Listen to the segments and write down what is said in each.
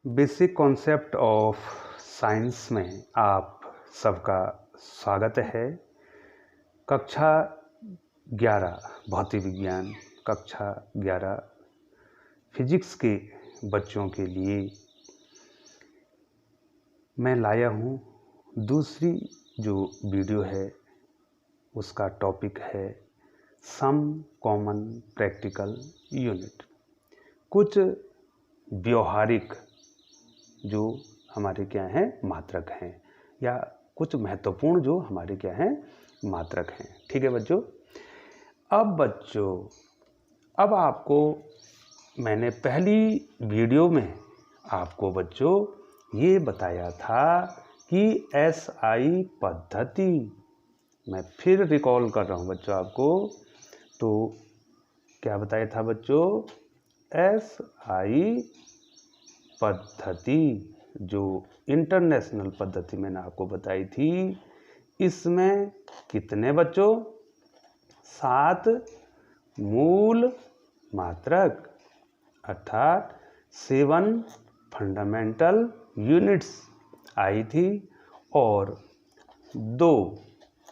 Basic concept of science में आप सबका स्वागत है। कक्षा 11 भौतिक विज्ञान, कक्षा 11 फिजिक्स के बच्चों के लिए मैं लाया हूँ दूसरी जो वीडियो है। उसका टॉपिक है सम कॉमन प्रैक्टिकल यूनिट। कुछ व्यवहारिक जो हमारे क्या हैं मात्रक हैं, या कुछ महत्वपूर्ण जो हमारे क्या हैं मात्रक हैं। ठीक है बच्चों। अब आपको मैंने पहली वीडियो में आपको बच्चों ये बताया था कि SI पद्धति, मैं फिर रिकॉल कर रहा हूँ बच्चों आपको। तो क्या बताया था बच्चों? SI पद्धति जो इंटरनेशनल पद्धति मैंने आपको बताई थी, इसमें कितने बच्चों? 7 मूल मात्रक अर्थात 7 फंडामेंटल यूनिट्स आई थी और 2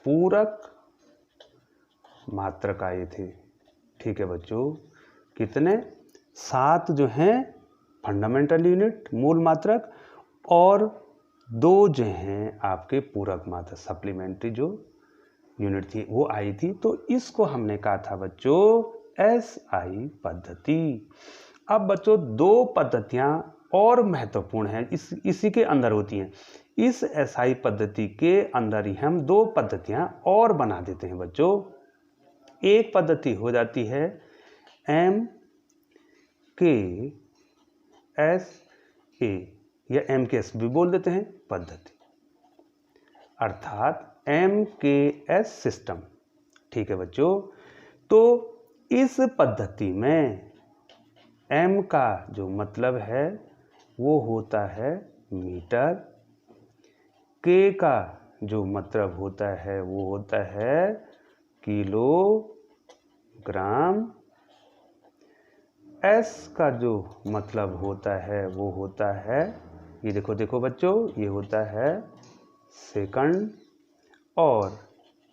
पूरक मात्रक आए थे। ठीक है बच्चों। कितने? 7 जो हैं फंडामेंटल यूनिट मूल मात्रक और 2 जो हैं आपके पूरक मात्रक सप्लीमेंट्री जो यूनिट थी वो आई थी। तो इसको हमने कहा था बच्चों SI पद्धति। अब बच्चों 2 पद्धतियां और महत्वपूर्ण हैं, इसी के अंदर होती हैं। इस SI पद्धति के अंदर ही हम 2 पद्धतियां और बना देते हैं बच्चों। एक पद्धति हो जाती है MKSA या MKS भी बोल देते हैं पद्धति, अर्थात MKS सिस्टम। ठीक है बच्चों। तो इस पद्धति में M का जो मतलब है वो होता है मीटर, K का जो मतलब होता है वो होता है किलोग्राम, S का जो मतलब होता है वो होता है, ये देखो बच्चों, ये होता है सेकंड, और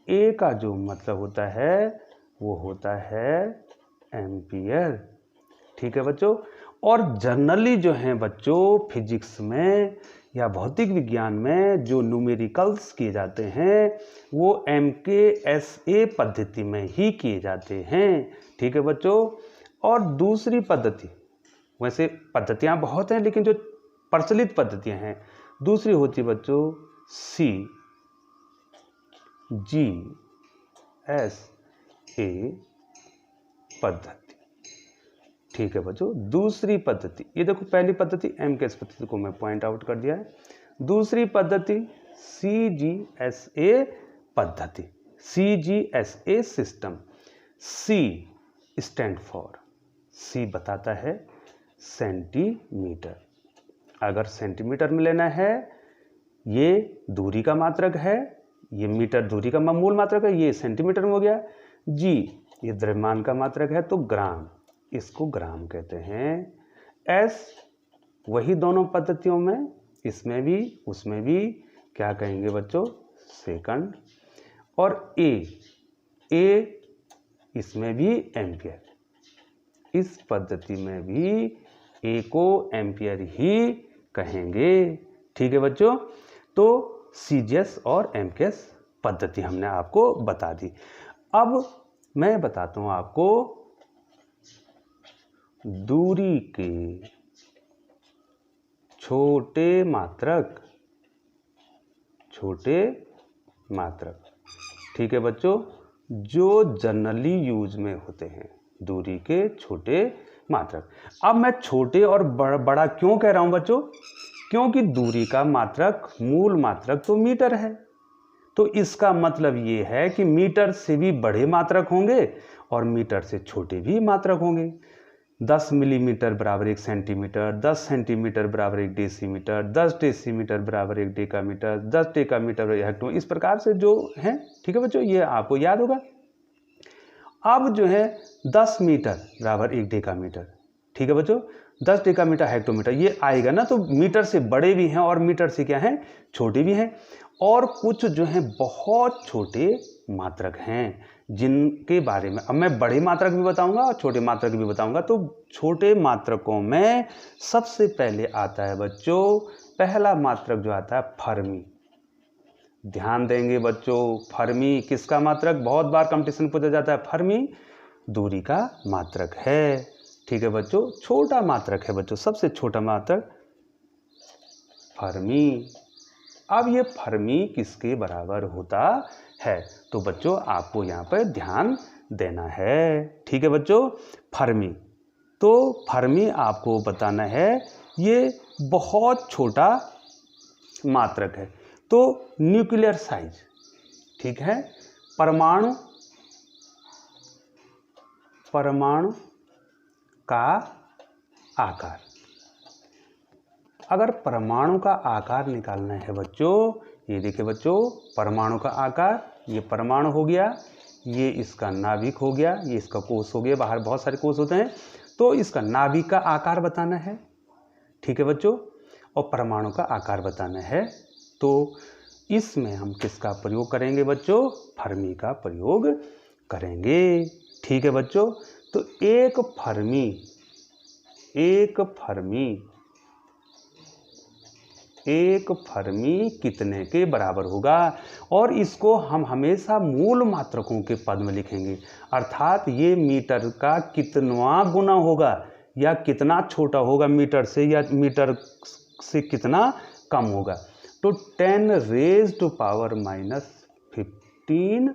A का जो मतलब होता है वो होता है एम्पियर। ठीक है बच्चों। और जनरली जो है बच्चों फिजिक्स में या भौतिक विज्ञान में जो न्यूमेरिकल्स किए जाते हैं वो MKSA पद्धति में ही किए जाते हैं। ठीक है बच्चों। और दूसरी पद्धति, वैसे पद्धतियां बहुत हैं लेकिन जो प्रचलित पद्धतियां हैं, दूसरी होती है बच्चों CGSA पद्धति। ठीक है बच्चों। दूसरी पद्धति, ये देखो पहली पद्धति MKS पद्धति को मैं पॉइंट आउट कर दिया है। दूसरी पद्धति CGSA पद्धति, CGSA system. C stand for, C बताता है सेंटीमीटर। अगर सेंटीमीटर में लेना है, ये दूरी का मात्रक है, ये मीटर दूरी का मूल मात्रक है, ये सेंटीमीटर में हो गया। G ये द्रव्यमान का मात्रक है तो ग्राम, इसको ग्राम कहते हैं। S वही दोनों पद्धतियों में, इसमें भी उसमें भी क्या कहेंगे बच्चों? सेकंड। और A इसमें भी एम्पियर, इस पद्धति में भी A को एम्पियर ही कहेंगे। ठीक है बच्चों। तो CGS और MKS पद्धति हमने आपको बता दी। अब मैं बताता हूं आपको दूरी के छोटे मात्रक। ठीक है बच्चों, जो जनरली यूज में होते हैं, दूरी के छोटे मात्रक। अब मैं छोटे और बड़ा क्यों कह रहा हूं बच्चों? क्योंकि दूरी का मात्रक मूल मात्रक तो मीटर है, तो इसका मतलब ये है कि मीटर से भी बड़े मात्रक होंगे और मीटर से छोटे भी मात्रक होंगे। 10 मिलीमीटर बराबर 1 सेंटीमीटर, 10 सेंटीमीटर बराबर 1 डेसीमीटर, 10 डेसीमीटर बराबर 1 डेकामीटर, 10 डेकामीटर हेक्टोमीटर, इस प्रकार से जो है। ठीक है बच्चों, ये आपको याद होगा। अब जो है 10 मीटर बराबर 1 डेकामीटर, ठीक है बच्चों, 10 डेकामीटर हेक्टोमीटर ये आएगा ना, तो मीटर से बड़े भी हैं और मीटर से क्या हैं, छोटे भी हैं। और कुछ जो हैं बहुत छोटे मात्रक हैं जिनके बारे में अब मैं बड़े मात्रक भी बताऊंगा और छोटे मात्रक भी बताऊंगा। तो छोटे मात्रकों में सबसे पहले आता है बच्चों, पहला मात्रक जो आता है फर्मी। ध्यान देंगे बच्चों, फर्मी किसका मात्रक, बहुत बार कंपटीशन पूछा जाता है, फर्मी दूरी का मात्रक है। ठीक है बच्चों, छोटा मात्रक है बच्चों, सबसे छोटा मात्रक फर्मी। अब ये फर्मी किसके बराबर होता है, तो बच्चों आपको यहाँ पर ध्यान देना है। ठीक है बच्चों, फर्मी, तो फर्मी आपको बताना है, ये बहुत छोटा मात्रक है। तो न्यूक्लियर साइज, ठीक है, परमाणु का आकार। अगर परमाणु का आकार निकालना है बच्चों, ये देखिए बच्चों, परमाणु का आकार, ये परमाणु हो गया, ये इसका नाभिक हो गया, ये इसका कोश हो गया, बाहर बहुत सारे कोश होते हैं, तो इसका नाभिक का आकार बताना है। ठीक है बच्चों, और परमाणु का आकार बताना है, तो इसमें हम किसका प्रयोग करेंगे बच्चों, फर्मी का प्रयोग करेंगे। ठीक है बच्चों, तो एक फर्मी कितने के बराबर होगा, और इसको हम हमेशा मूल मात्रकों के पद में लिखेंगे, अर्थात ये मीटर का कितनवां गुना होगा या कितना छोटा होगा मीटर से, या मीटर से कितना कम होगा। तो 10⁻⁻15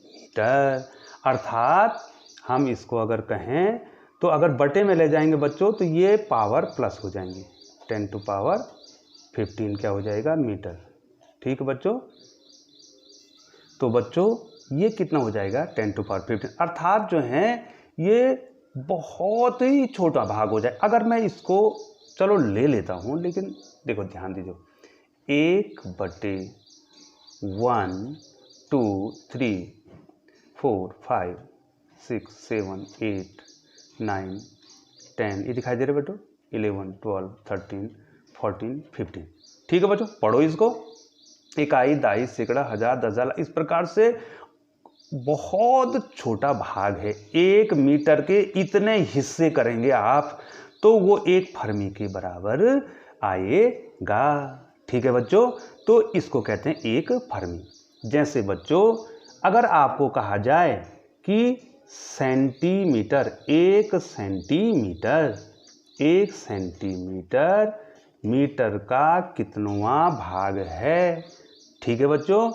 मीटर, अर्थात हम इसको अगर कहें तो अगर बटे में ले जाएंगे बच्चों तो ये पावर प्लस हो जाएंगे, 10⁻15 क्या हो जाएगा, मीटर। ठीक है बच्चों, तो बच्चों ये कितना हो जाएगा, 10⁻15, अर्थात जो है ये बहुत ही छोटा भाग हो जाए। अगर मैं इसको चलो ले लेता हूँ, लेकिन देखो ध्यान दीजिए, 1/1, 2, 3, 4, 5, 6, 7, 8, 9, 10, ये दिखाई दे रहे बेटो, 11, 12, 13, 14, 15। ठीक है बच्चों, पढ़ो इसको, इकाई, दाई, सैकड़ा, हजार, 10,000, इस प्रकार से बहुत छोटा भाग है। 1 मीटर के इतने हिस्से करेंगे आप तो वो एक फर्मी के बराबर आएगा। ठीक है बच्चों, तो इसको कहते हैं एक फर्मी। जैसे बच्चों अगर आपको कहा जाए कि सेंटीमीटर, 1 सेंटीमीटर मीटर का कितनवां भाग है। ठीक है बच्चों,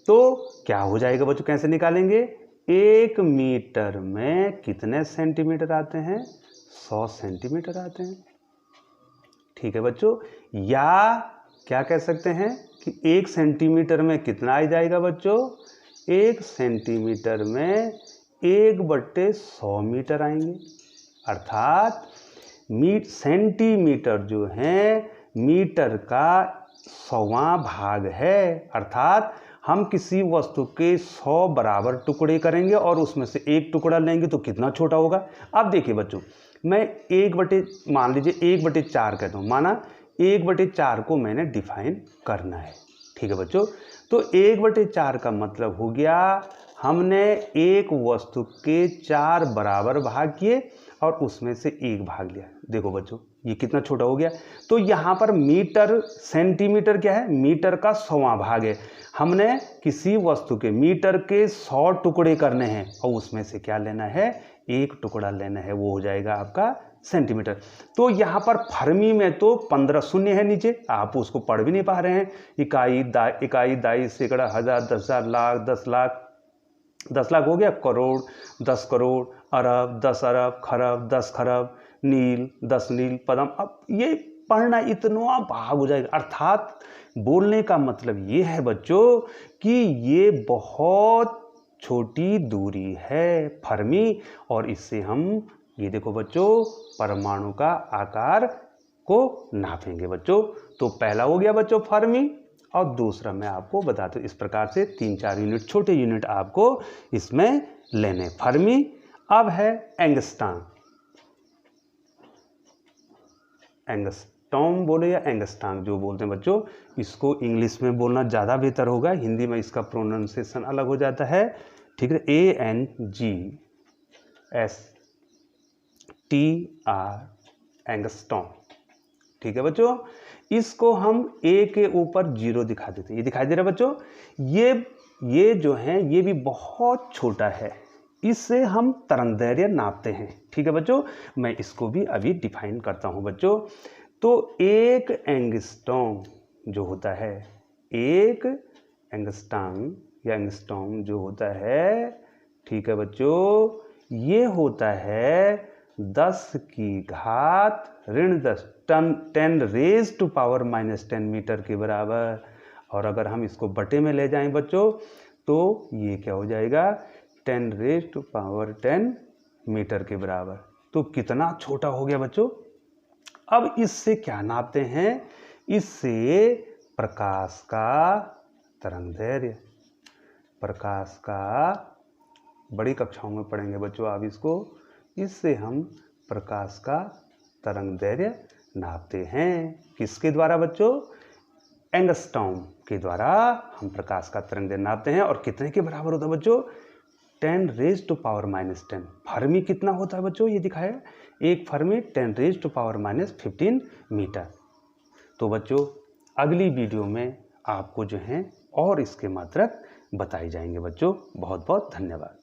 तो क्या हो जाएगा बच्चों, कैसे निकालेंगे, 1 मीटर में कितने सेंटीमीटर आते हैं, 100 सेंटीमीटर आते हैं। ठीक है बच्चों, या क्या कह सकते हैं कि 1 सेंटीमीटर में कितना आ जाएगा बच्चों, 1 सेंटीमीटर में 1/100 मीटर आएंगे, अर्थात सेंटीमीटर जो है मीटर का 100वां भाग है। अर्थात हम किसी वस्तु के 100 बराबर टुकड़े करेंगे और उसमें से एक टुकड़ा लेंगे तो कितना छोटा होगा। अब देखिए बच्चों, मैं मान लीजिए 1/4 कहता हूँ, माना 1/4 को मैंने डिफाइन करना है। ठीक है बच्चों, तो 1/4 का मतलब हो गया हमने एक वस्तु के 4 बराबर भाग किए और उसमें से 1 भाग लिया। देखो बच्चों ये कितना छोटा हो गया। तो यहाँ पर मीटर, सेंटीमीटर क्या है, मीटर का 100वां भाग है। हमने किसी वस्तु के मीटर के 100 टुकड़े करने हैं और उसमें से क्या लेना है, 1 टुकड़ा लेना है, वो हो जाएगा आपका सेंटीमीटर। तो यहाँ पर फर्मी में तो 15 शून्य है नीचे, आप उसको पढ़ भी नहीं पा रहे हैं। इकाई, दाई, सैकड़ा, हजार, 10,000, लाख, 10 लाख, 10 लाख हो गया, करोड़, 10 करोड़, अरब, 10 अरब, खरब, 10 खरब, नील, 10 नील, पदम। अब ये पढ़ना इतना भाग हो जाएगा। अर्थात बोलने का मतलब ये है बच्चों कि ये बहुत छोटी दूरी है फर्मी, और इससे हम ये देखो बच्चों परमाणु का आकार को नापेंगे बच्चों। तो पहला हो गया बच्चों फर्मी, और दूसरा मैं आपको बताता हूँ। इस प्रकार से 3-4 यूनिट, छोटे यूनिट आपको इसमें लेने। फर्मी, अब है एंगस्ट्रॉम। एंगस्ट्रॉम बोले या एंगस्ट्रॉम जो बोलते हैं बच्चों, इसको इंग्लिश में बोलना ज़्यादा बेहतर होगा, हिंदी में इसका प्रोनाउंसिएशन अलग हो जाता है, ठीक है। ANGSTR एंगस्ट्रॉम, ठीक है बच्चों। इसको हम ए के ऊपर 0 दिखा देते हैं, ये दिखाई दे रहा है बच्चों। ये जो है ये भी बहुत छोटा है, इससे हम तरंगदैर्घ्य नापते हैं, ठीक है बच्चों। मैं इसको भी अभी डिफाइन करता हूं बच्चों। तो एक एंगस्ट्रॉम जो होता है, एक एंगस्ट्रॉम या एंगस्ट्रॉम जो होता है, ठीक है बच्चों, ये होता है 10⁻⁻10 मीटर के बराबर। और अगर हम इसको बटे में ले जाएं बच्चों तो ये क्या हो जाएगा, 10⁻10 मीटर के बराबर। तो कितना छोटा हो गया बच्चों। अब इससे क्या नापते हैं, इससे प्रकाश का तरंगदैर्घ्य, प्रकाश का, बड़ी कक्षाओं में पढ़ेंगे बच्चों आप इसको, इससे हम प्रकाश का तरंगदैर्घ्य नापते हैं। किसके द्वारा बच्चों, एंगस्ट्रॉम के द्वारा हम प्रकाश का तरंगदैर्घ्य नापते हैं। और कितने के बराबर होता है बच्चों, 10⁻⁻10। फर्मी कितना होता है बच्चों, ये दिखाया, एक फर्मी 10⁻⁻15 मीटर। तो बच्चों अगली वीडियो में आपको जो है और इसके मात्रक बताए जाएंगे बच्चों। बहुत बहुत धन्यवाद।